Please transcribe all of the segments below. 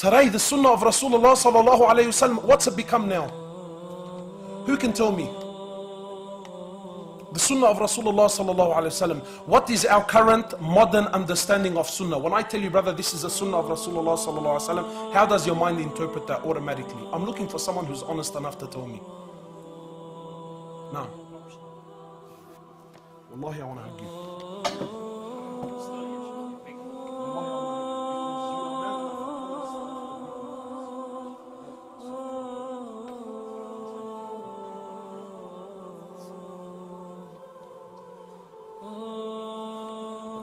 Today, the sunnah of Rasulullah sallallahu alayhi wasallam, what's it become now? Who can tell me? The sunnah of Rasulullah sallallahu alayhi wasallam. What is our current modern understanding of sunnah? When I tell you, brother, this is the sunnah of Rasulullah sallallahu alayhi wasallam, how does your mind interpret that automatically? I'm looking for someone who's honest enough to tell me. No. Wallahi, I want to hug you.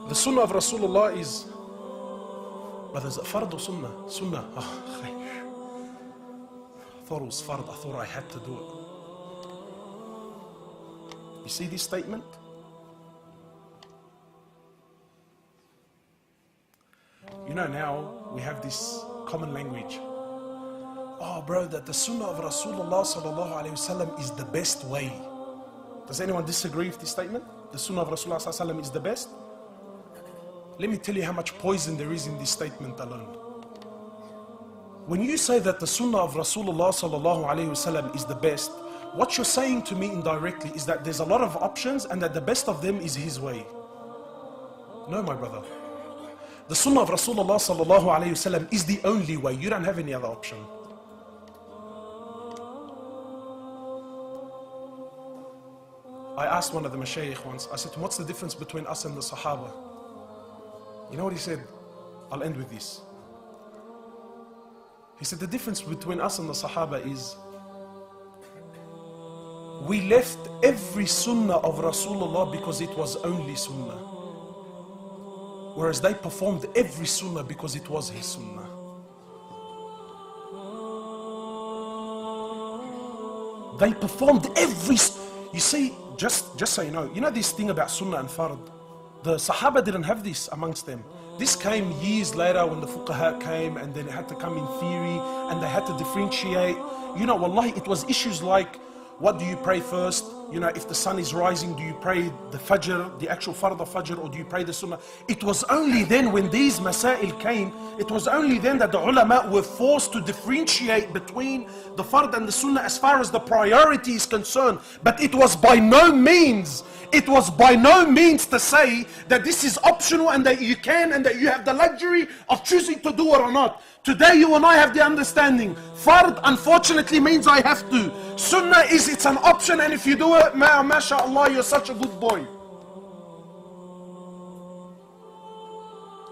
The sunnah of Rasulullah is, but there's a fard or sunnah? Sunnah. Oh, I thought it was fard. I thought I had to do it. You see this statement? You know, now we have this common language. Oh, bro, that the sunnah of Rasulullah sallallahu alayhi wasallam is the best way. Does anyone disagree with this statement? The sunnah of Rasulullah sallallahu alayhi wasallam is the best? Let me tell you how much poison there is in this statement alone. When you say that the sunnah of Rasulullah sallallahu alayhi wasallam is the best, what you're saying to me indirectly is that there's a lot of options and that the best of them is his way. No, my brother. The sunnah of Rasulullah sallallahu alayhi wasallam is the only way. You don't have any other option. I asked one of the mashayikh once, I said, what's the difference between us and the Sahaba? You know what he said? I'll end with this. He said the difference between us and the Sahaba is we left every sunnah of Rasulullah because it was only sunnah. Whereas they performed every sunnah because it was his sunnah. They performed every, you see, just so you know this thing about sunnah and fard. The Sahaba didn't have this amongst them. This came years later when the fuqaha came, and then it had to come in theory and they had to differentiate. You know, wallahi, it was issues like, what do you pray first? You know, if the sun is rising, do you pray the fajr, the actual fard of fajr, or do you pray the sunnah? It was only then when these masail came, it was only then that the ulama were forced to differentiate between the fard and the sunnah as far as the priority is concerned. But it was by no means to say that this is optional and that you can and that you have the luxury of choosing to do it or not. Today you and I have the understanding. Fard unfortunately means I have to. Sunnah is, it's an option, and if you do it, mashallah, you're such a good boy.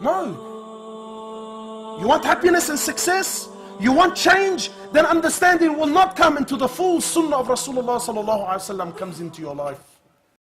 No. You want happiness and success? You want change? Then understanding will not come until the full sunnah of Rasulullah sallallahu alaihi wasallam comes into your life.